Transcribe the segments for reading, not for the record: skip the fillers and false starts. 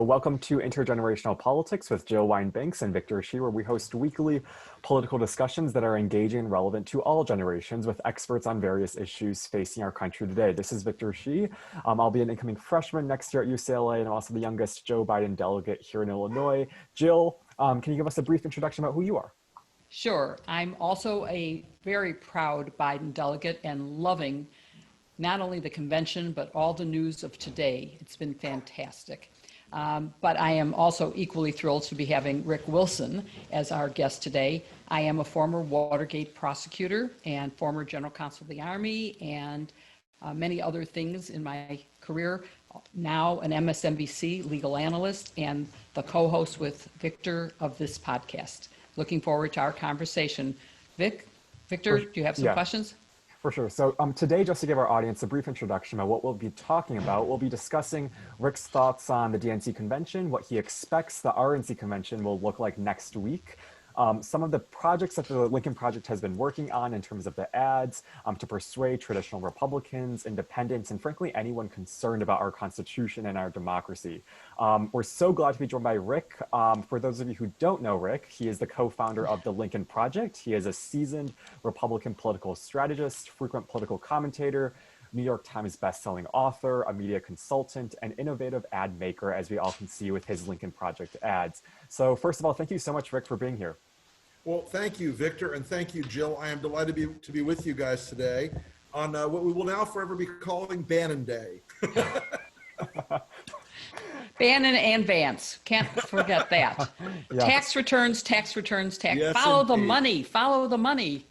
Welcome to Intergenerational Politics with Jill Wine-Banks and Victor Shi, where we host weekly political discussions that are engaging and relevant to all generations with experts on various issues facing our country today. This is Victor Shi. I'll be an incoming freshman next year at UCLA, and I'm also the youngest Joe Biden delegate here in Illinois. Jill, can you give us a brief introduction about who you are? Sure. I'm also a very proud Biden delegate and loving not only the convention, but all the news of today. It's been fantastic. But I am also equally thrilled to be having Rick Wilson as our guest today. I am a former Watergate prosecutor and former General Counsel of the Army and many other things in my career. Now an MSNBC legal analyst and the co-host with Victor of this podcast. Looking forward to our conversation. Victor, do you have some questions? For sure. So today, just to give our audience a brief introduction of what we'll be talking about, we'll be discussing Rick's thoughts on the DNC Convention, what he expects the RNC Convention will look like next week, some of the projects that the Lincoln Project has been working on in terms of the ads to persuade traditional Republicans, independents, and frankly, anyone concerned about our Constitution and our democracy. We're so glad to be joined by Rick. For those of you who don't know Rick, he is the co-founder of the Lincoln Project. He is a seasoned Republican political strategist, frequent political commentator, New York Times bestselling author, a media consultant, and innovative ad maker, as we all can see with his Lincoln Project ads. So first of all, thank you so much, Rick, for being here. Well, thank you, Victor, and thank you, Jill. I am delighted to be with you guys today on what we will now forever be calling Bannon Day. Bannon and Vance. Can't forget that. Yes. Tax returns. Yes, follow indeed. The money. Follow the money.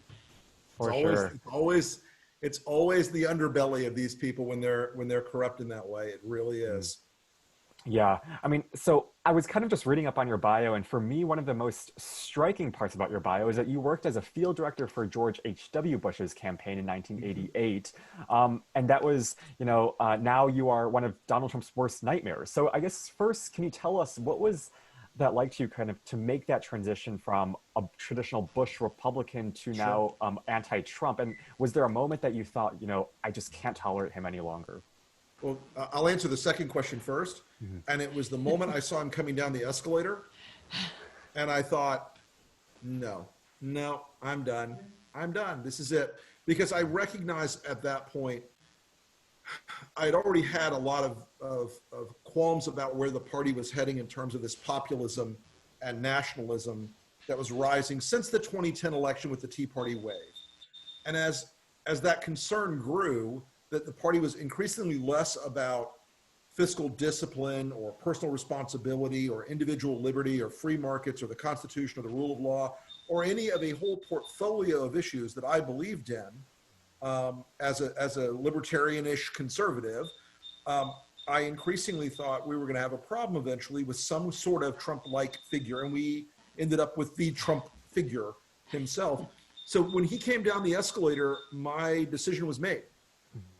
For sure. It's always the underbelly of these people when they're corrupt in that way. It really is. Yeah, I mean, so I was kind of just reading up on your bio, and for me, one of the most striking parts about your bio is that you worked as a field director for George H.W. Bush's campaign in 1988, and that was, now you are one of Donald Trump's worst nightmares. So I guess first, can you tell us what was that like to you kind of to make that transition from a traditional Bush Republican to now anti-Trump? And was there a moment that you thought, I just can't tolerate him any longer? Well, I'll answer the second question first. Mm-hmm. And it was the moment I saw him coming down the escalator. And I thought, no, I'm done. This is it. Because I recognized at that point, I'd already had a lot of qualms about where the party was heading in terms of this populism and nationalism that was rising since the 2010 election with the Tea Party wave. And as that concern grew, that the party was increasingly less about fiscal discipline or personal responsibility or individual liberty or free markets or the Constitution or the rule of law or any of a whole portfolio of issues that I believed in as a libertarian-ish conservative. I increasingly thought we were going to have a problem eventually with some sort of Trump-like figure, and we ended up with the Trump figure himself. So when he came down the escalator, my decision was made.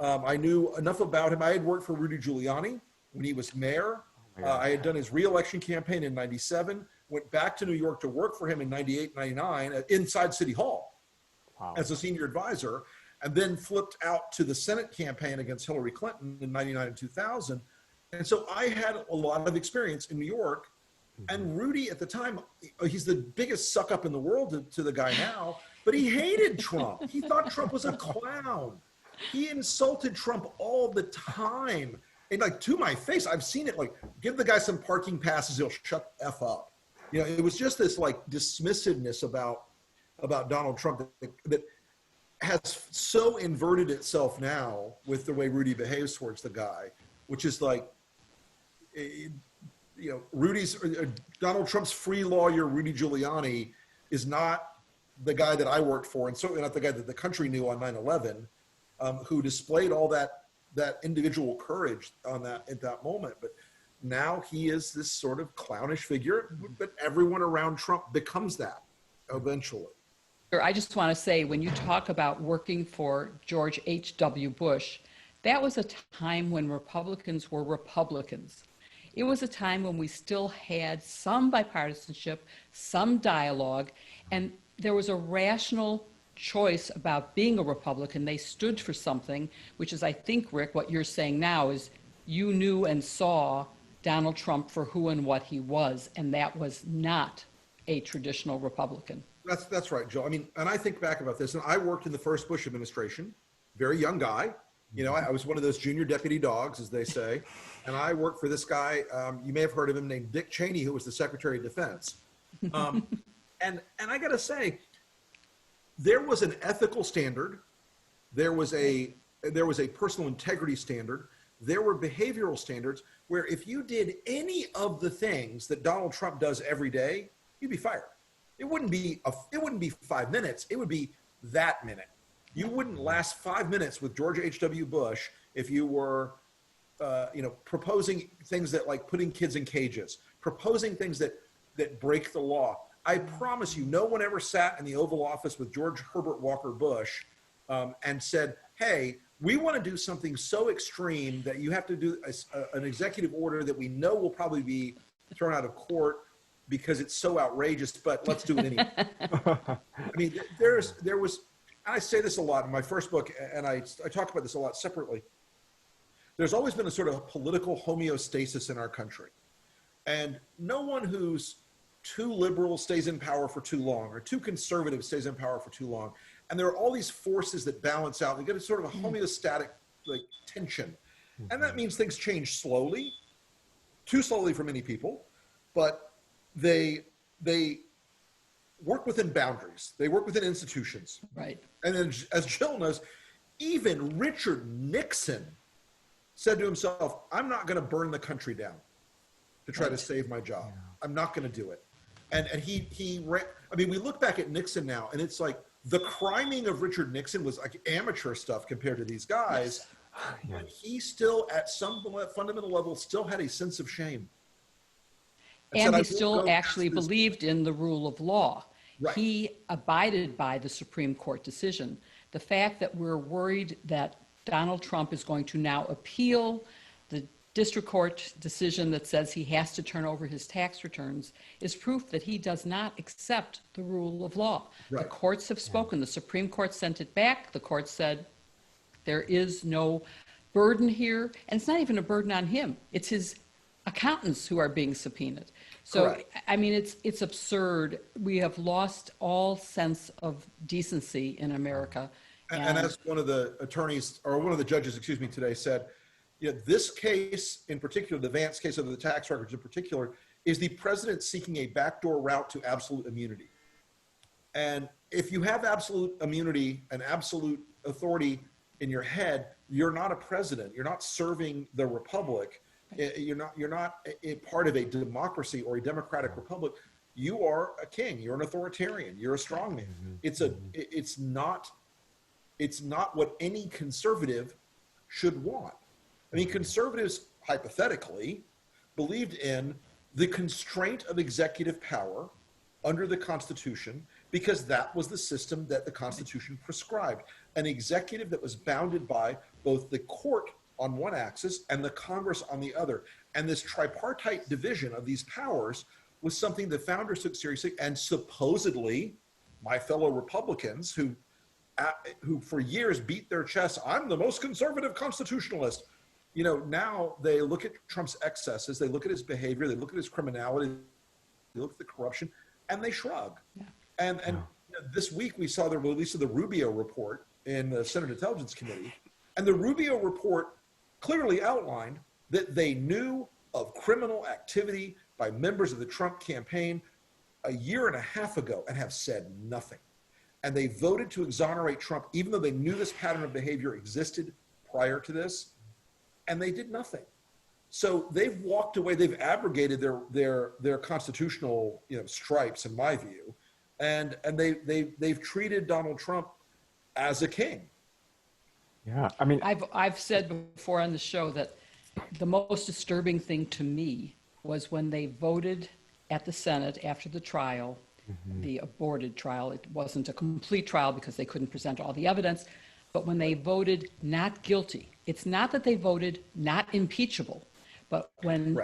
I knew enough about him. I had worked for Rudy Giuliani when he was mayor. I had done his re-election campaign in 97, went back to New York to work for him in 98, 99 inside City Hall as a senior advisor, and then flipped out to the Senate campaign against Hillary Clinton in 99 and 2000. And so I had a lot of experience in New York. And Rudy at the time, he's the biggest suck up in the world to the guy now, but he hated Trump. He thought Trump was a clown. He insulted Trump all the time. And like to my face, I've seen it, like give the guy some parking passes, he'll shut the F up. It was just this like dismissiveness about Donald Trump that has so inverted itself now with the way Rudy behaves towards the guy, which is like, Donald Trump's free lawyer, Rudy Giuliani, is not the guy that I worked for, and certainly not the guy that the country knew on 9/11. Who displayed all that individual courage at that moment. But now he is this sort of clownish figure, but everyone around Trump becomes that eventually. I just want to say, when you talk about working for George H.W. Bush, that was a time when Republicans were Republicans. It was a time when we still had some bipartisanship, some dialogue, and there was a rational choice about being a Republican. They stood for something, which is, I think, Rick, what you're saying now is you knew and saw Donald Trump for who and what he was, and that was not a traditional Republican. That's right, Joe. I mean, and I think back about this, and I worked in the first Bush administration, very young guy. You know, I was one of those junior deputy dogs, as they say, and I worked for this guy. You may have heard of him, named Dick Cheney, who was the Secretary of Defense. And I got to say, there was an ethical standard, there was a personal integrity standard, there were behavioral standards where if you did any of the things that Donald Trump does every day, you'd be fired. It wouldn't be 5 minutes. It would be that minute. You wouldn't last 5 minutes with George H.W. Bush if you were, proposing things that like putting kids in cages, proposing things that break the law. I promise you, no one ever sat in the Oval Office with George Herbert Walker Bush and said, hey, we want to do something so extreme that you have to do an executive order that we know will probably be thrown out of court because it's so outrageous, but let's do it anyway. I mean, there was, and I say this a lot in my first book, and I talk about this a lot separately. There's always been a sort of political homeostasis in our country. And no one who's too liberal stays in power for too long, or too conservative stays in power for too long. And there are all these forces that balance out. We get a sort of a homeostatic like tension. And that means things change slowly, too slowly for many people, but they work within boundaries. They work within institutions. Right. And then, as Jill knows, even Richard Nixon said to himself, I'm not going to burn the country down to try to save my job. Yeah. I'm not going to do it. And he ran, I mean, we look back at Nixon now, and it's like the criming of Richard Nixon was like amateur stuff compared to these guys. Yes. But he still, at some fundamental level, still had a sense of shame. And he still actually believed in the rule of law. Right. He abided by the Supreme Court decision. The fact that we're worried that Donald Trump is going to now appeal the district court decision that says he has to turn over his tax returns is proof that he does not accept the rule of law. Right. The courts have spoken. The Supreme Court sent it back. The court said there is no burden here. And it's not even a burden on him. It's his accountants who are being subpoenaed. So, correct. I mean, it's absurd. We have lost all sense of decency in America. And as one of the attorneys, or one of the judges, today said, this case in particular, the Vance case of the tax records in particular, is the president seeking a backdoor route to absolute immunity. And if you have absolute immunity and absolute authority in your head, you're not a president. You're not serving the republic. You're not a part of a democracy or a democratic republic. You are a king. You're an authoritarian. You're a strongman. It's not what any conservative should want. I mean, conservatives, hypothetically, believed in the constraint of executive power under the Constitution because that was the system that the Constitution prescribed. An executive that was bounded by both the court on one axis and the Congress on the other. And this tripartite division of these powers was something the founders took seriously, and supposedly my fellow Republicans who for years beat their chests, I'm the most conservative constitutionalist. Now they look at Trump's excesses, they look at his behavior, they look at his criminality, they look at the corruption, and they shrug. Yeah. And this week we saw the release of the Rubio report in the Senate Intelligence Committee, and the Rubio report clearly outlined that they knew of criminal activity by members of the Trump campaign a year and a half ago and have said nothing. And they voted to exonerate Trump, even though they knew this pattern of behavior existed prior to this, and they did nothing. So they've walked away. They've abrogated their constitutional stripes, in my view, and they've treated Donald Trump as a king. Yeah, I mean, I've said before on the show that the most disturbing thing to me was when they voted at the Senate after the trial, the aborted trial. It wasn't a complete trial because they couldn't present all the evidence, but when they voted not guilty, it's not that they voted not impeachable, but when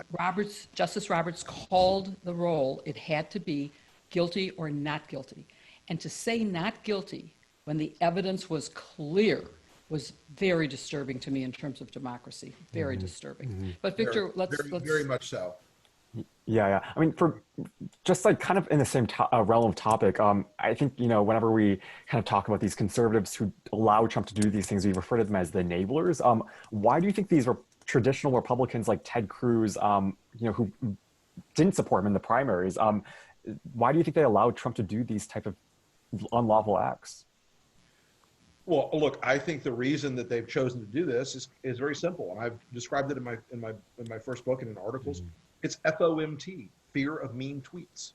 Justice Roberts called the roll, it had to be guilty or not guilty. And to say not guilty when the evidence was clear was very disturbing to me in terms of democracy. Very disturbing. But Victor, let's very much so. Yeah. I mean, for just like kind of in the same realm of topic, I think, whenever we kind of talk about these conservatives who allow Trump to do these things, we refer to them as the enablers. Why do you think these were traditional Republicans like Ted Cruz, who didn't support him in the primaries, why do you think they allowed Trump to do these type of unlawful acts? Well, look, I think the reason that they've chosen to do this is very simple, and I've described it in my first book and in articles. It's FOMT, fear of mean tweets.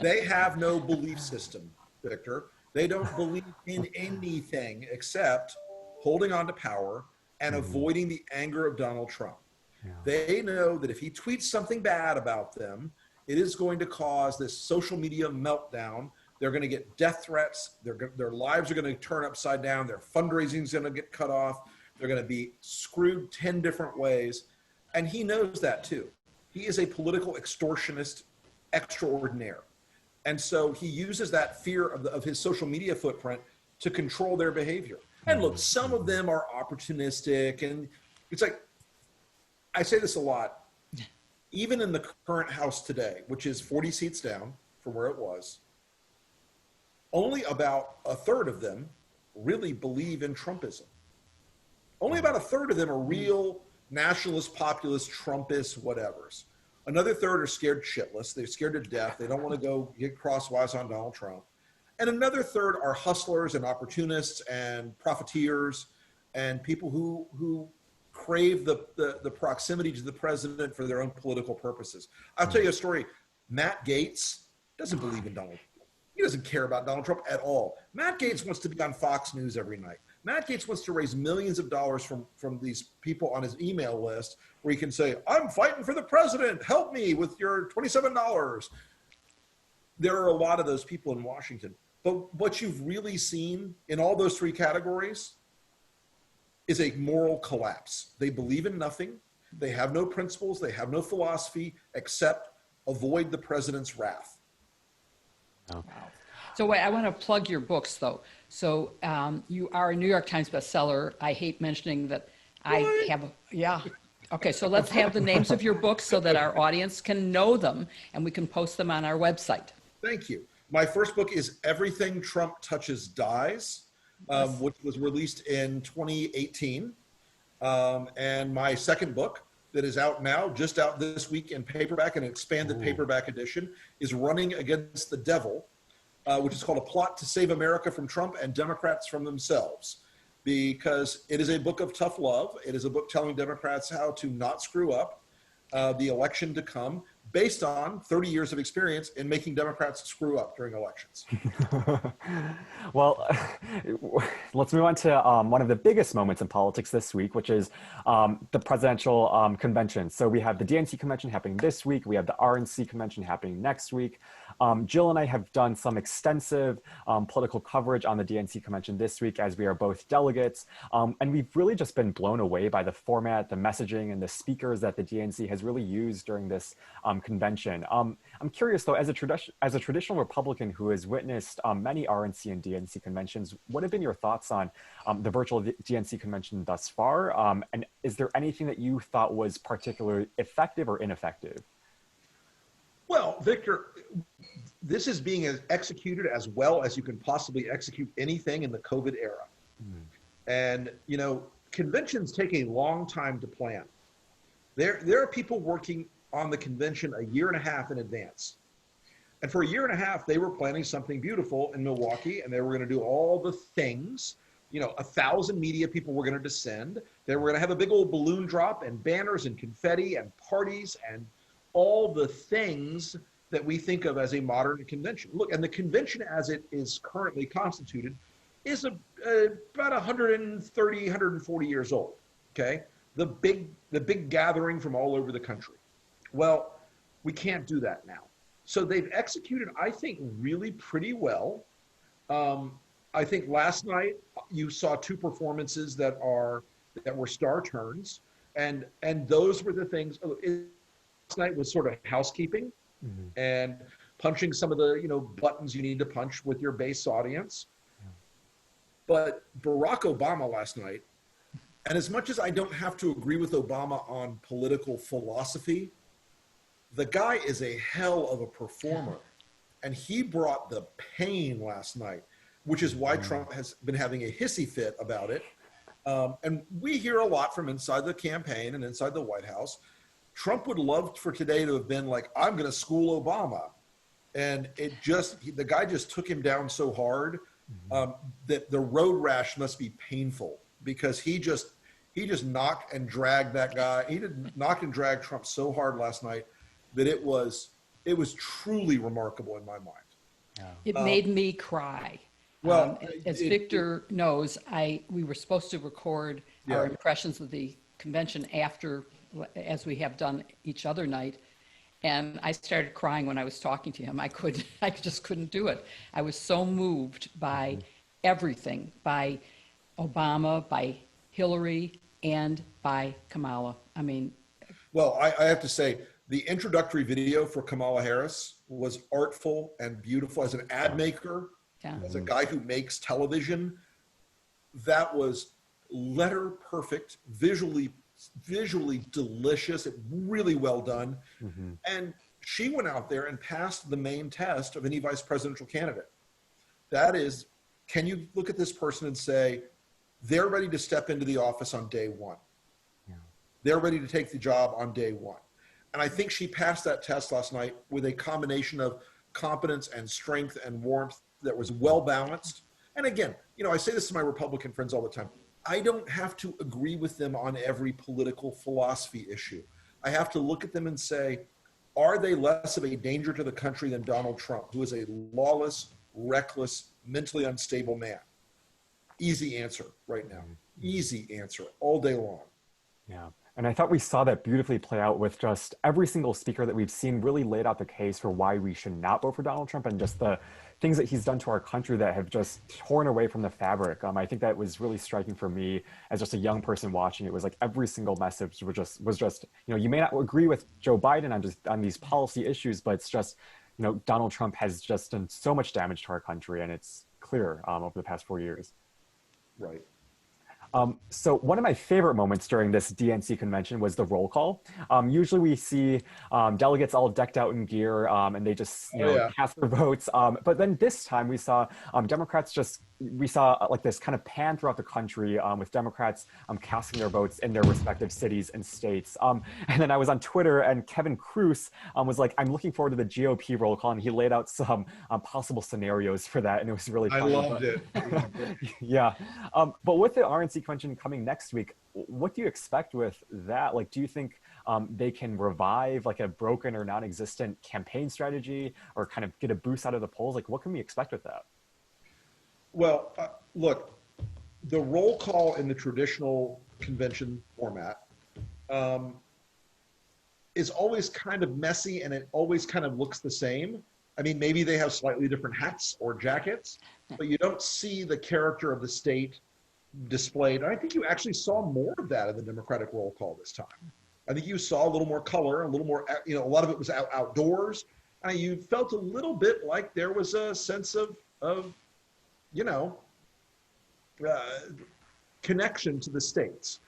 They have no belief system, Victor. They don't believe in anything except holding on to power and avoiding the anger of Donald Trump. Yeah. They know that if he tweets something bad about them, it is going to cause this social media meltdown. They're going to get death threats. Their lives are going to turn upside down. Their fundraising is going to get cut off. They're going to be screwed 10 different ways. And he knows that too. He is a political extortionist extraordinaire. And so he uses that fear of his social media footprint to control their behavior. And look, some of them are opportunistic. And it's like, I say this a lot, even in the current House today, which is 40 seats down from where it was, only about a third of them really believe in Trumpism. Only about a third of them are real nationalist, populist, Trumpist, whatevers. Another third are scared shitless. They're scared to death. They don't want to go get crosswise on Donald Trump. And another third are hustlers and opportunists and profiteers and people who crave the proximity to the president for their own political purposes. I'll tell you a story. Matt Gaetz doesn't believe in Donald Trump. He doesn't care about Donald Trump at all. Matt Gaetz wants to be on Fox News every night. Matt Gaetz wants to raise millions of dollars from these people on his email list where he can say, I'm fighting for the president. Help me with your $27. There are a lot of those people in Washington. But what you've really seen in all those three categories is a moral collapse. They believe in nothing. They have no principles. They have no philosophy except avoid the president's wrath. Wow. So wait, I want to plug your books, though. So you are a New York Times bestseller. I hate mentioning that I have, yeah. Okay, so let's have the names of your books so that our audience can know them and we can post them on our website. Thank you. My first book is Everything Trump Touches Dies, which was released in 2018. And my second book that is out now, just out this week in paperback, an expanded paperback edition, is Running Against the Devil, which is called A Plot to Save America from Trump and Democrats from Themselves, because it is a book of tough love. It is a book telling Democrats how to not screw up the election to come, based on 30 years of experience in making Democrats screw up during elections. Well, let's move on to one of the biggest moments in politics this week, which is the presidential convention. So we have the DNC convention happening this week. We have the RNC convention happening next week. Jill and I have done some extensive political coverage on the DNC convention this week, as we are both delegates. And we've really just been blown away by the format, the messaging, and the speakers that the DNC has really used during this convention. I'm curious, though, as a traditional Republican who has witnessed many RNC and DNC conventions, what have been your thoughts on the virtual DNC convention thus far? And is there anything that you thought was particularly effective or ineffective? Well, Victor, this is being executed as well as you can possibly execute anything in the COVID era. And, you know, conventions take a long time to plan. There are people working on the convention a year and a half in advance. And for a year and a half, they were planning something beautiful in Milwaukee, and they were going to do all the things. You know, 1,000 media people were going to descend. They were going to have a big old balloon drop and banners and confetti and parties and all the things that we think of as a modern convention. Look, and the convention as it is currently constituted is about 130, 140 years old, okay? The big gathering from all over the country. Well, we can't do that now. So they've executed, I think, really pretty well. I think last night you saw two performances that were star turns, and those were the things. Last night was sort of housekeeping and punching some of the buttons you need to punch with your base audience. But Barack Obama last night, and as much as I don't have to agree with Obama on political philosophy, the guy is a hell of a performer. And he brought the pain last night, which is why Trump has been having a hissy fit about it. And we hear a lot from inside the campaign and inside the White House. Trump would love for today to have been like, I'm going to school Obama. And the guy just took him down so hard that the road rash must be painful, because he just knocked and dragged that guy. He did knock and drag Trump so hard last night that it was truly remarkable in my mind. Yeah. It made me cry. Well, as Victor knows, we were supposed to record our impressions of the convention after, as we have done each other night. And I started crying when I was talking to him. I just couldn't do it. I was so moved by everything, by Obama, by Hillary, and by Kamala. I mean, well, I have to say, the introductory video for Kamala Harris was artful and beautiful. As an ad maker, as a guy who makes television, that was letter perfect, visually delicious, really well done. And she went out there and passed the main test of any vice presidential candidate. That is, can you look at this person and say, they're ready to step into the office on day one. They're ready to take the job on day one. And I think she passed that test last night with a combination of competence and strength and warmth that was well balanced. And again, I say this to my Republican friends all the time. I don't have to agree with them on every political philosophy issue. I have to look at them and say, are they less of a danger to the country than Donald Trump, who is a lawless, reckless, mentally unstable man? Easy answer right now. Easy answer all day long. Yeah. And I thought we saw that beautifully play out with just every single speaker that we've seen really laid out the case for why we should not vote for Donald Trump, and just the things that he's done to our country that have just torn away from the fabric. I think that was really striking for me as just a young person watching. It was like every single message was just you may not agree with Joe Biden on these policy issues, but it's just, Donald Trump has just done so much damage to our country, and it's clear over the past 4 years. Right. So one of my favorite moments during this DNC convention was the roll call. Usually we see delegates all decked out in gear, and they just cast their votes. But then this time we saw Democrats we saw like this kind of pan throughout the country with Democrats casting their votes in their respective cities and states. And then I was on Twitter, and Kevin Cruz was like, I'm looking forward to the GOP roll call, and he laid out some possible scenarios for that, and it was really funny. I loved it. Yeah. But with the RNC Convention coming next week, what do you expect with that? Like, do you think they can revive like a broken or non-existent campaign strategy, or kind of get a boost out of the polls? Like, what can we expect with that? Well, look, the roll call in the traditional convention format is always kind of messy, and it always kind of looks the same. I mean, maybe they have slightly different hats or jackets, but you don't see the character of the state displayed. And I think you actually saw more of that in the Democratic roll call this time. I think you saw a little more color, a little more, a lot of it was outdoors. And you felt a little bit like there was a sense of connection to the states.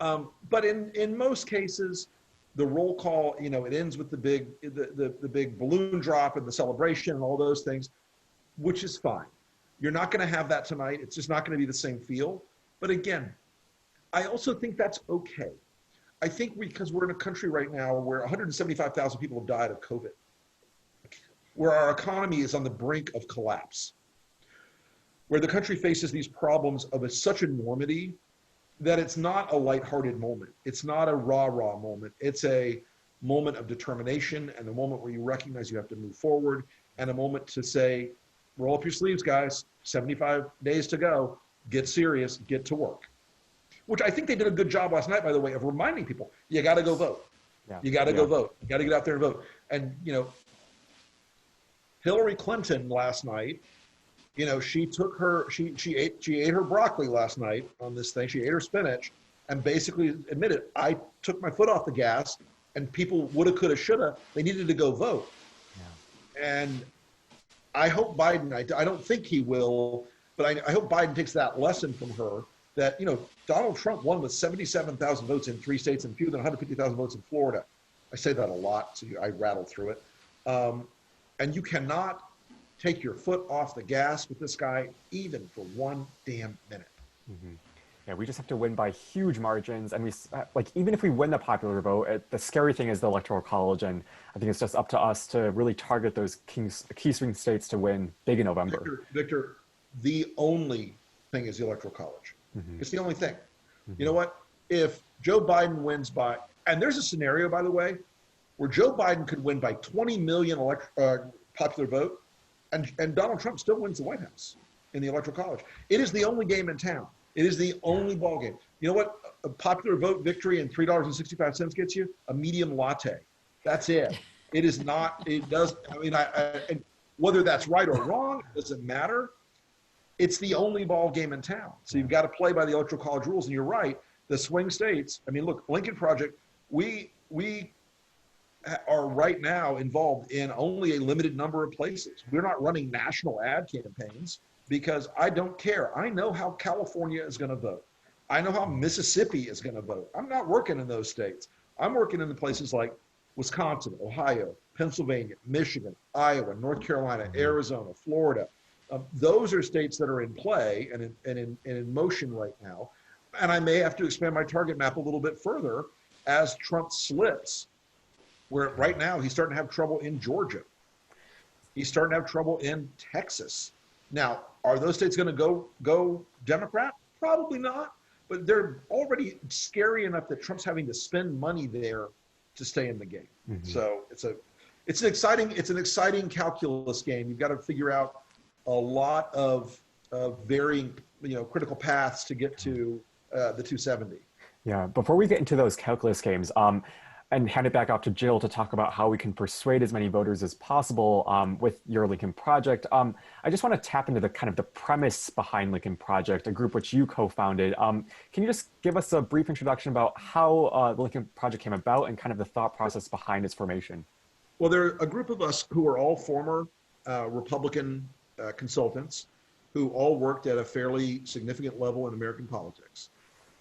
But in most cases, the roll call, it ends with the big balloon drop and the celebration and all those things, which is fine. You're not going to have that tonight. It's just not going to be the same feel. But again, I also think that's okay. I think because we're in a country right now where 175,000 people have died of COVID, where our economy is on the brink of collapse, where the country faces these problems of such enormity that it's not a lighthearted moment. It's not a rah-rah moment. It's a moment of determination, and a moment where you recognize you have to move forward, and a moment to say, roll up your sleeves, guys. 75 days to go. Get serious. Get to work. Which I think they did a good job last night, by the way, of reminding people, you got to go vote. Yeah. You got to go vote. You got to get out there and vote. And, Hillary Clinton last night, she ate her broccoli last night on this thing. She ate her spinach and basically admitted, I took my foot off the gas, and people woulda, coulda, shoulda. They needed to go vote. Yeah. And I hope Biden, I don't think he will but I hope Biden takes that lesson from her that, Donald Trump won with 77,000 votes in 3 states and fewer than 150,000 votes in Florida. I say that a lot, so I rattle through it. And you cannot take your foot off the gas with this guy even for 1 damn minute. Mm-hmm. Yeah, we just have to win by huge margins, and even if we win the popular vote, the scary thing is the Electoral College, and I think it's just up to us to really target those key swing states to win big in November. Victor, the only thing is the Electoral College. Mm-hmm. It's the only thing. Mm-hmm. You know what? If Joe Biden wins by, and there's a scenario, by the way, where Joe Biden could win by 20 million popular vote, and Donald Trump still wins the White House in the Electoral College. It is the only game in town. It is the only ball game. You know what a popular vote victory and $3.65 gets you? A medium latte. That's it. It is not, it does, and whether that's right or wrong, it doesn't matter. It's the only ball game in town. So you've got to play by the Electoral College rules. And you're right, the swing states, look, Lincoln Project, we are right now involved in only a limited number of places. We're not running national ad campaigns because I don't care. I know how California is going to vote. I know how Mississippi is going to vote. I'm not working in those states. I'm working in the places like Wisconsin, Ohio, Pennsylvania, Michigan, Iowa, North Carolina, Arizona, Florida. Those are states that are in play and in motion right now. And I may have to expand my target map a little bit further as Trump slips, where right now he's starting to have trouble in Georgia. He's starting to have trouble in Texas. Now, are those states going to go Democrat? Probably not, but they're already scary enough that Trump's having to spend money there to stay in the game. Mm-hmm. So it's an exciting calculus game. You've got to figure out a lot of varying critical paths to get to the 270. Yeah, before we get into those calculus games, and hand it back off to Jill to talk about how we can persuade as many voters as possible with your Lincoln Project. I just want to tap into the premise behind Lincoln Project, a group which you co-founded. Can you just give us a brief introduction about how the Lincoln Project came about and kind of the thought process behind its formation? Well, there are a group of us who are all former Republican consultants who all worked at a fairly significant level in American politics.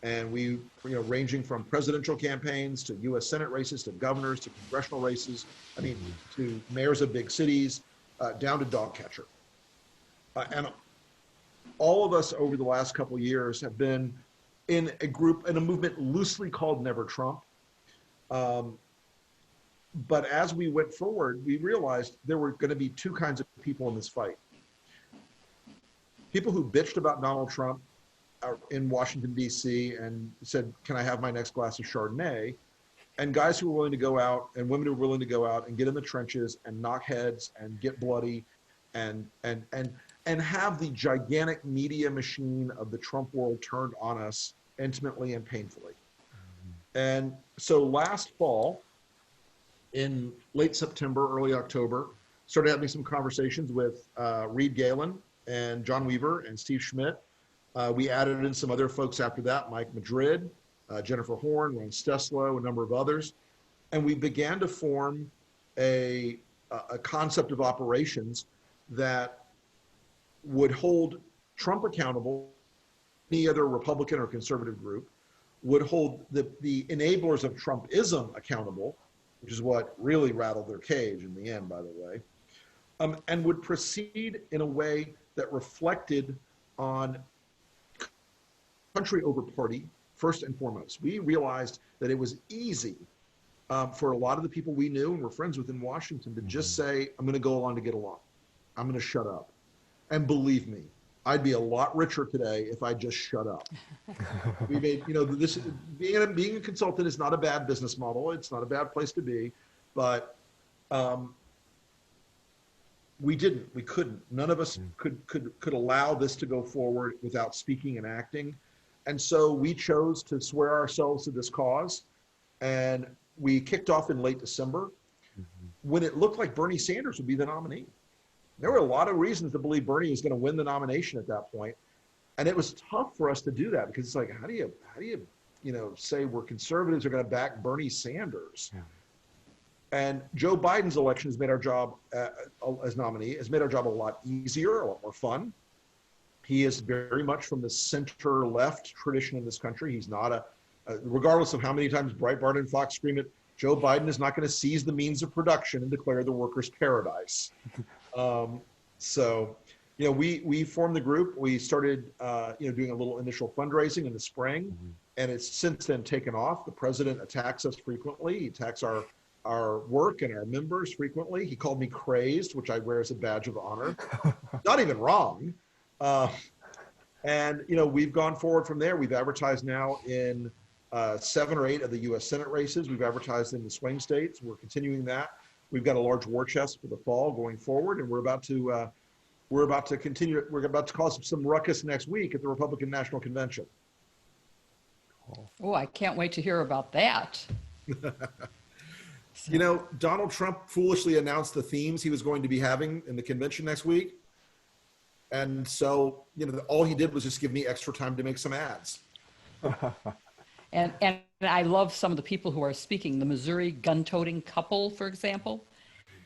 And we, ranging from presidential campaigns to U.S. Senate races, to governors, to congressional races, to mayors of big cities, down to dog catcher. And all of us over the last couple of years have been in a movement loosely called Never Trump. But as we went forward, we realized there were going to be 2 kinds of people in this fight. People who bitched about Donald Trump in Washington, D.C. and said, can I have my next glass of Chardonnay? And guys who were willing to go out and women who were willing to go out and get in the trenches and knock heads and get bloody and have the gigantic media machine of the Trump world turned on us intimately and painfully. Mm-hmm. And so last fall, in late September, early October, started having some conversations with Reed Galen and John Weaver and Steve Schmidt. We added in some other folks after that, Mike Madrid, Jennifer Horn, Ron Steslow, a number of others. And we began to form a concept of operations that would hold Trump accountable, any other Republican or conservative group, would hold the enablers of Trumpism accountable, which is what really rattled their cage in the end, by the way, and would proceed in a way that reflected on country over party, first and foremost. We realized that it was easy for a lot of the people we knew and were friends with in Washington to just say, I'm going to go along to get along. I'm going to shut up. And believe me, I'd be a lot richer today if I just shut up. We made, this being a consultant is not a bad business model. It's not a bad place to be, but we couldn't. None of us could allow this to go forward without speaking and acting. And so we chose to swear ourselves to this cause. And we kicked off in late December when it looked like Bernie Sanders would be the nominee. There were a lot of reasons to believe Bernie was going to win the nomination at that point. And it was tough for us to do that because it's like, how do you say we're conservatives are going to back Bernie Sanders? Yeah. And Joe Biden's election has made our job as nominee, has made our job a lot easier, a lot more fun. He is very much from the center-left tradition in this country. He's not regardless of how many times Breitbart and Fox scream it, Joe Biden is not going to seize the means of production and declare the workers' paradise. So, we formed the group. We started, doing a little initial fundraising in the spring, and it's since then taken off. The president attacks us frequently. He attacks our work and our members frequently. He called me crazed, which I wear as a badge of honor. Not even wrong. And we've gone forward from there. We've advertised now in 7 or 8 of the U.S. Senate races. We've advertised in the swing states. We're continuing that. We've got a large war chest for the fall going forward, and we're about to continue. We're about to cause some ruckus next week at the Republican National Convention. Oh, I can't wait to hear about that. Donald Trump foolishly announced the themes he was going to be having in the convention next week. And so, all he did was just give me extra time to make some ads. And I love some of the people who are speaking. The Missouri gun-toting couple, for example.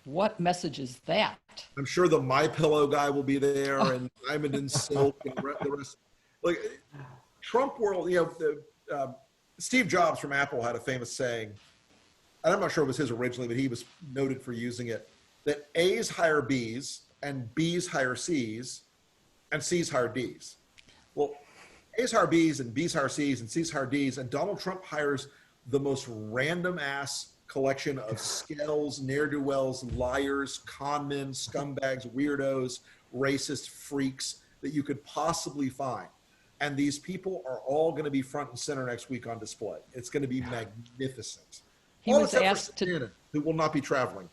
What message is that? I'm sure the My Pillow guy will be there, and Diamond and Silk, and the rest. Like Trump world, Steve Jobs from Apple had a famous saying, and I'm not sure it was his originally, but he was noted for using it, that A's hire B's, and B's hire C's, and C's hire D's. Well, A's hire B's, and B's hire C's, and C's hire D's, and Donald Trump hires the most random ass collection of scales, ne'er-do-wells, liars, con men, scumbags, weirdos, racist freaks that you could possibly find. And these people are all going to be front and center next week on display. It's going to be magnificent. He was asked who will not be traveling.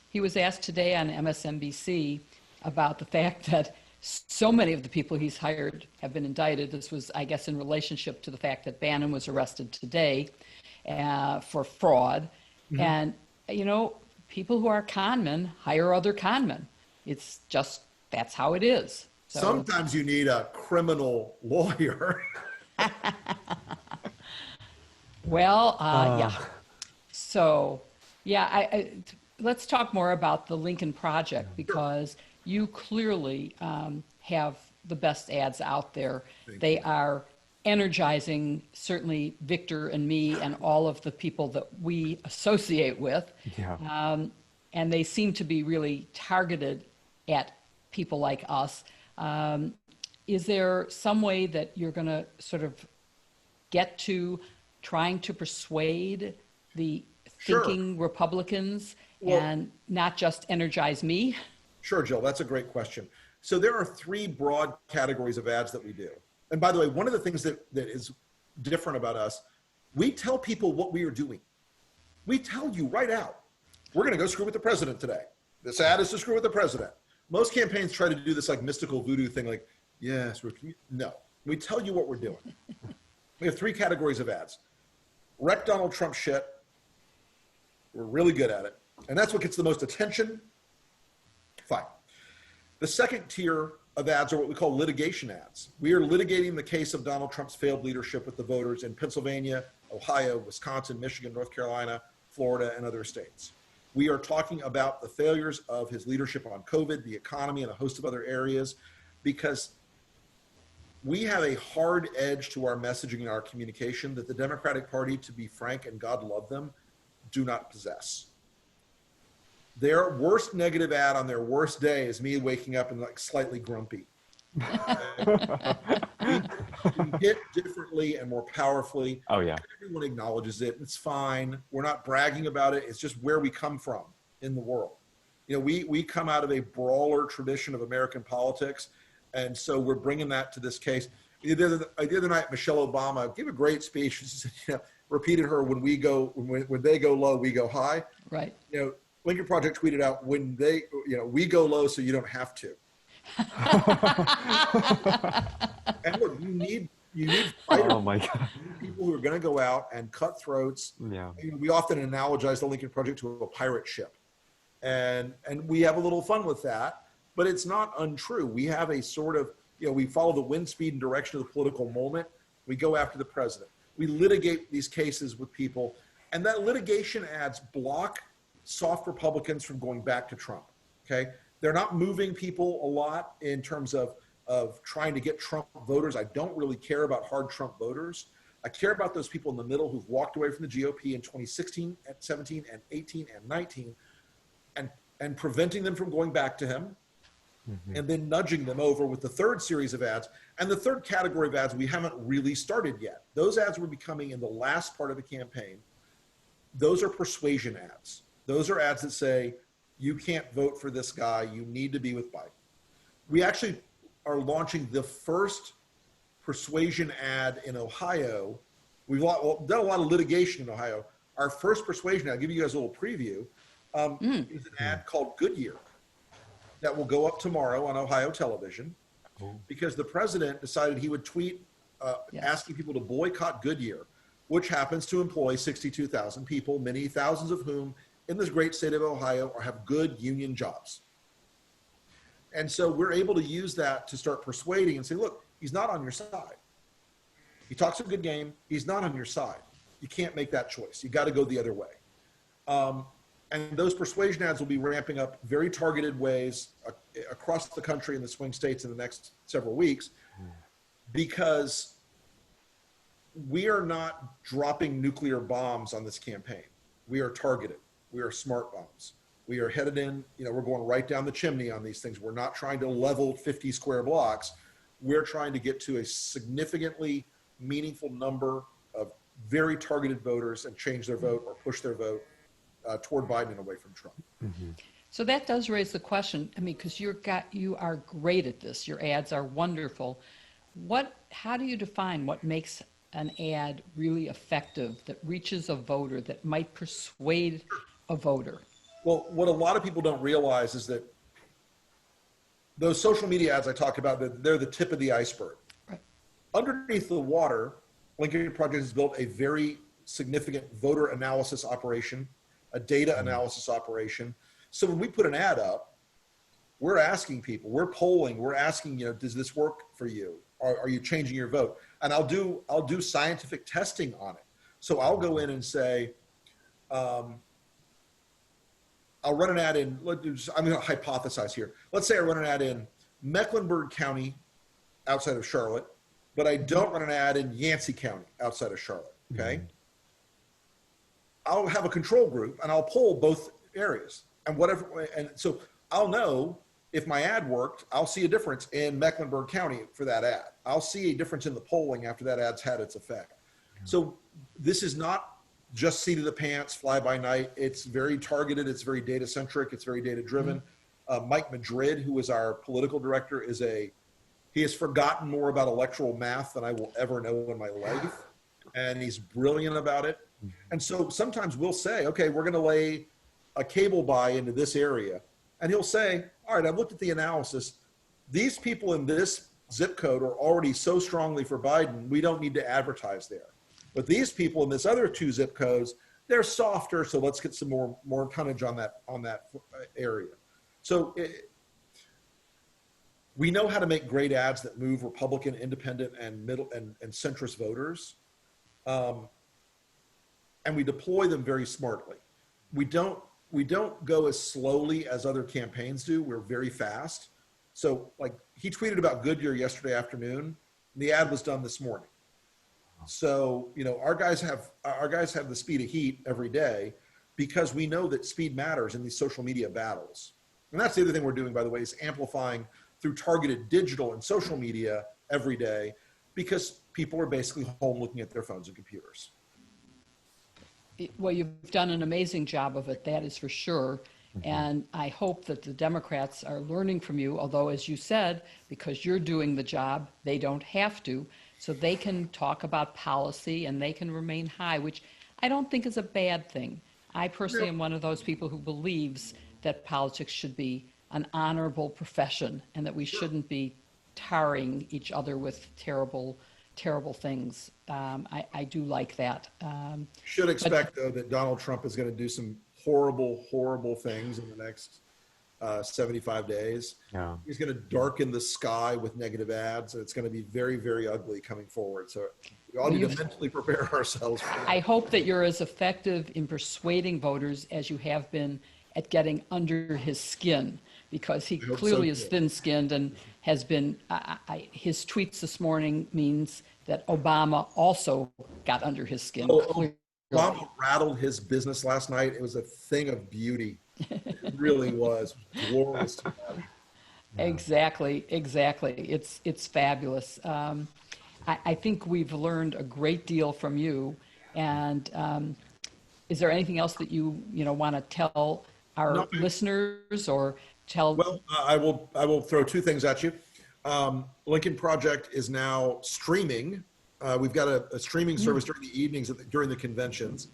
He was asked today on MSNBC about the fact that so many of the people he's hired have been indicted. This was, I guess, in relationship to the fact that Bannon was arrested today for fraud. Mm-hmm. And, people who are con men hire other con men. It's just, that's how it is. So, sometimes you need a criminal lawyer. Well, yeah. So, yeah, let's talk more about the Lincoln Project, because you clearly have the best ads out there. They are energizing, certainly Victor and me and all of the people that we associate with. Yeah. And they seem to be really targeted at people like us. Is there some way that you're going to sort of get to trying to persuade the thinking Republicans and not just energize me? Sure, Jill, that's a great question. So there are 3 broad categories of ads that we do. And by the way, one of the things that is different about us, we tell people what we are doing. We tell you right out, we're going to go screw with the president today. This ad is to screw with the president. Most campaigns try to do this like mystical voodoo thing, like, yes, no. We tell you what we're doing. We have 3 categories of ads. Wreck Donald Trump shit. We're really good at it. And that's what gets the most attention. Fine. The second tier of ads are what we call litigation ads. We are litigating the case of Donald Trump's failed leadership with the voters in Pennsylvania, Ohio, Wisconsin, Michigan, North Carolina, Florida, and other states. We are talking about the failures of his leadership on COVID, the economy, and a host of other areas, because we have a hard edge to our messaging and our communication that the Democratic Party, to be frank, and God love them, do not possess. Their worst negative ad on their worst day is me waking up and like slightly grumpy. We hit differently and more powerfully. Oh yeah. Everyone acknowledges it. It's fine. We're not bragging about it. It's just where we come from in the world. We come out of a brawler tradition of American politics, and so we're bringing that to this case. The other night, Michelle Obama gave a great speech. She said, repeated her, when they go low, we go high. Right. Lincoln Project tweeted out, we go low so you don't have to. And look, you need fighters. Oh my God. People who are going to go out and cut throats. Yeah. We often analogize the Lincoln Project to a pirate ship, and we have a little fun with that, but it's not untrue. We have a sort of, we follow the wind speed and direction of the political moment. We go after the president. We litigate these cases with people, and that litigation ads block soft Republicans from going back to Trump. Okay. They're not moving people a lot in terms of of trying to get Trump voters. I don't really care about hard Trump voters. I care about those people in the middle who've walked away from the GOP in 2016, and 17, and 18, and 19, and preventing them from going back to him, and then nudging them over with the third series of ads. And the third category of ads we haven't really started yet. Those ads will be coming in the last part of the campaign. Those are persuasion ads. Those are ads that say, you can't vote for this guy, you need to be with Biden. We actually are launching the first persuasion ad in Ohio. We've done a lot of litigation in Ohio. Our first persuasion ad, I'll give you guys a little preview, is an ad called Goodyear that will go up tomorrow on Ohio television, because the president decided he would tweet asking people to boycott Goodyear, which happens to employ 62,000 people, many thousands of whom in this great state of Ohio have good union jobs. And so we're able to use that to start persuading and say, look, he's not on your side. He talks a good game. He's not on your side. You can't make that choice. You got to go the other way. And those persuasion ads will be ramping up very targeted ways across the country in the swing states in the next several weeks, because we are not dropping nuclear bombs on this campaign. We are targeted. We are smart bombs. We are headed in, we're going right down the chimney on these things. We're not trying to level 50 square blocks. We're trying to get to a significantly meaningful number of very targeted voters and change their vote or push their vote toward Biden and away from Trump. So that does raise the question. I mean, because you are great at this. Your ads are wonderful. How do you define what makes an ad really effective that reaches a voter, that might persuade a voter? Well, what a lot of people don't realize is that those social media ads I talked about, they're the tip of the iceberg. Right. Underneath the water, Lincoln Project has built a very significant voter analysis operation, a data analysis operation. So when we put an ad up, we're asking people, we're polling, we're asking, does this work for you? Are you changing your vote? And I'll do scientific testing on it. So I'll go in and say, I'll run an ad in, I'm going to hypothesize here. Let's say I run an ad in Mecklenburg County outside of Charlotte, but I don't run an ad in Yancey County outside of Charlotte, okay? I'll have a control group and I'll poll both areas. And so I'll know if my ad worked, I'll see a difference in Mecklenburg County for that ad. I'll see a difference in the polling after that ad's had its effect. So this is not just seat of the pants, fly by night. It's very targeted. It's very data centric. It's very data driven. Mike Madrid, who is our political director, he has forgotten more about electoral math than I will ever know in my life. And he's brilliant about it. And so sometimes we'll say, okay, we're going to lay a cable buy into this area. And he'll say, all right, I've looked at the analysis. These people in this zip code are already so strongly for Biden, we don't need to advertise there. But these people in this other two zip codes, they're softer, so let's get some more tonnage on that area. So we know how to make great ads that move Republican, independent, and middle and centrist voters. And we deploy them very smartly. We don't go as slowly as other campaigns do. We're very fast. So like he tweeted about Goodyear yesterday afternoon, and the ad was done this morning. So, our guys have the speed of heat every day because we know that speed matters in these social media battles. And that's the other thing we're doing, by the way, is amplifying through targeted digital and social media every day, because people are basically home looking at their phones and computers. Well, you've done an amazing job of it, that is for sure. And I hope that the Democrats are learning from you, although, as you said, because you're doing the job, they don't have to. So they can talk about policy and they can remain high, which I don't think is a bad thing. I personally am one of those people who believes that politics should be an honorable profession and that we shouldn't be tarring each other with terrible things. I do like that. Should expect, though, that Donald Trump is going to do some horrible things in the next 75 days. Yeah. He's going to darken the sky with negative ads. It's going to be very, very ugly coming forward. So we all need to mentally prepare ourselves for that. I hope that you're as effective in persuading voters as you have been at getting under his skin, because he hope so, clearly is too. thin-skinned and has been, his tweets this morning means that Obama also got under his skin. Clearly. Obama rattled his business last night. It was a thing of beauty. It really was glorious to watch. Exactly. It's fabulous. I think we've learned a great deal from you. And is there anything else that you want to tell our listeners or tell? Well, I will throw two things at you. Lincoln Project is now streaming. We've got a streaming service during the evenings during the conventions.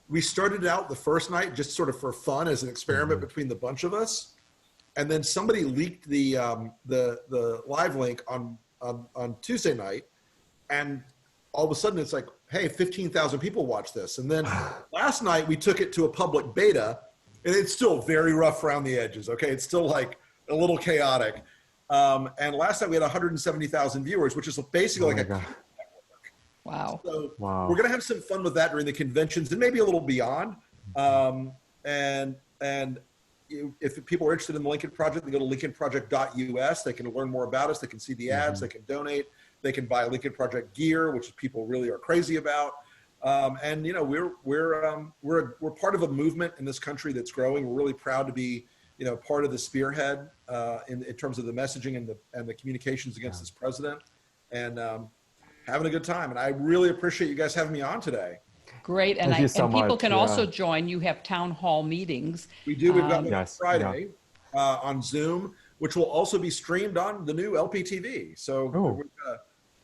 We started out the first night just sort of for fun as an experiment between the bunch of us, and then somebody leaked the live link on Tuesday night, and all of a sudden it's like, hey, 15,000 people watch this. And then last night we took it to a public beta, and it's still very rough around the edges. Okay, it's still like a little chaotic. And last night we had 170,000 viewers, which is basically like a network. Wow. So we're going to have some fun with that during the conventions and maybe a little beyond. And if people are interested in the Lincoln Project, they go to lincolnproject.us. They can learn more about us. They can see the ads. They can donate. They can buy Lincoln Project gear, which people really are crazy about. And we're part of a movement in this country that's growing. We're really proud to be part of the spearhead in terms of the messaging and the communications against this president, and having a good time. And I really appreciate you guys having me on today. Great. And, Thank you so people much. can also join. You have town hall meetings. We do. We've got one on Yes, Friday on Zoom, which will also be streamed on the new LPTV. So we've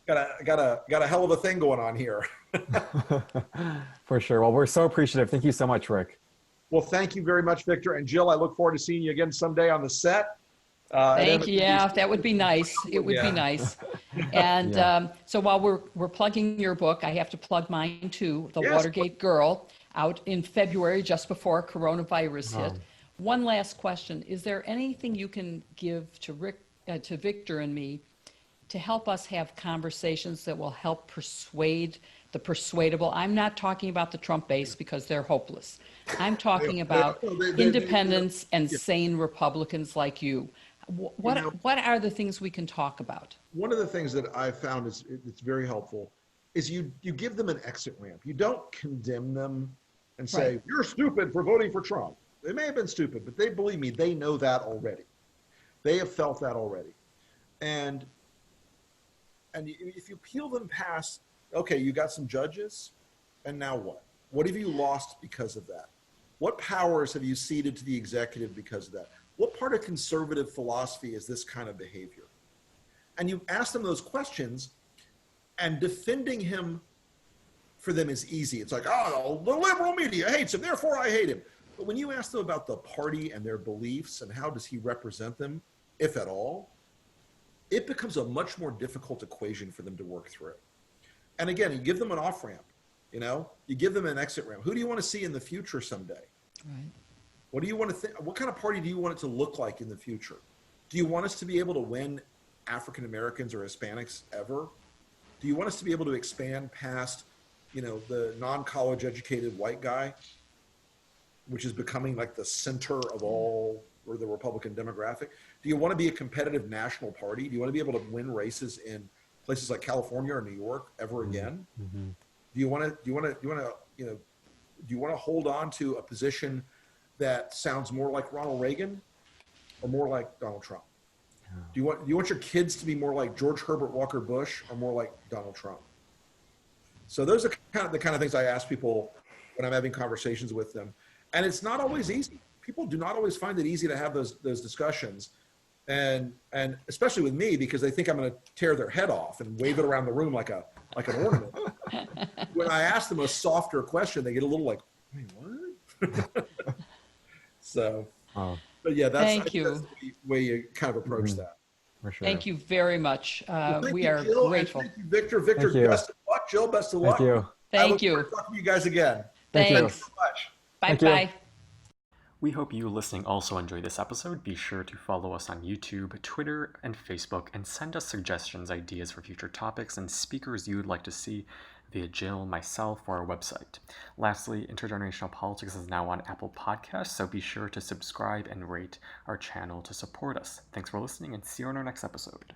got a hell of a thing going on here. For sure. Well, we're so appreciative. Thank you so much, Rick. Well, thank you very much, Victor. And Jill, I look forward to seeing you again someday on the set. Thank you. Yeah, that would be nice. It would be nice. And so while we're plugging your book, I have to plug mine too, The Watergate Girl, out in February, just before coronavirus hit. One last question. Is there anything you can give to Rick, to Victor and me to help us have conversations that will help persuade the persuadable? I'm not talking about the Trump base because they're hopeless. I'm talking about independents and sane Republicans like you. What are the things we can talk about? One of the things that I've found it's very helpful is you give them an exit ramp. You don't condemn them and say, you're stupid for voting for Trump. They may have been stupid, but believe me, they know that already. They have felt that already. And if you peel them past, okay, you got some judges, and now what? What have you lost because of that? What powers have you ceded to the executive because of that? What part of conservative philosophy is this kind of behavior? And you ask them those questions, and defending him for them is easy. It's like, oh, the liberal media hates him, therefore I hate him. But when you ask them about the party and their beliefs and how does he represent them, if at all, it becomes a much more difficult equation for them to work through. And again, you give them an off-ramp, you give them an exit ramp. Who do you want to see in the future someday? Right. What do you want to think? What kind of party do you want it to look like in the future? Do you want us to be able to win African Americans or Hispanics ever? Do you want us to be able to expand past, the non-college educated white guy, which is becoming like the center of all or the Republican demographic? Do you want to be a competitive national party? Do you want to be able to win races in places like California or New York ever again? Mm-hmm. Do you want to hold on to a position that sounds more like Ronald Reagan or more like Donald Trump? Yeah. Do you want your kids to be more like George Herbert Walker Bush or more like Donald Trump? So those are the kind of things I ask people when I'm having conversations with them. And it's not always easy. People do not always find it easy to have those discussions. And especially with me, because they think I'm going to tear their head off and wave it around the room like an ornament. When I ask them a softer question, they get a little like, wait, what? So, but yeah, that's the way you kind of approach that. For sure. Thank you very much. We are Jill, grateful. Thank you, Victor. Victor, best of luck. Jill, best of luck. Thank you. Thank you. I look forward to talking to you guys again. Thanks. Thanks so much. Bye-bye. We hope you listening also enjoy this episode. Be sure to follow us on YouTube, Twitter, and Facebook, and send us suggestions, ideas for future topics, and speakers you would like to see via Jill, myself, or our website. Lastly, Intergenerational Politics is now on Apple Podcasts, so be sure to subscribe and rate our channel to support us. Thanks for listening, and see you on our next episode.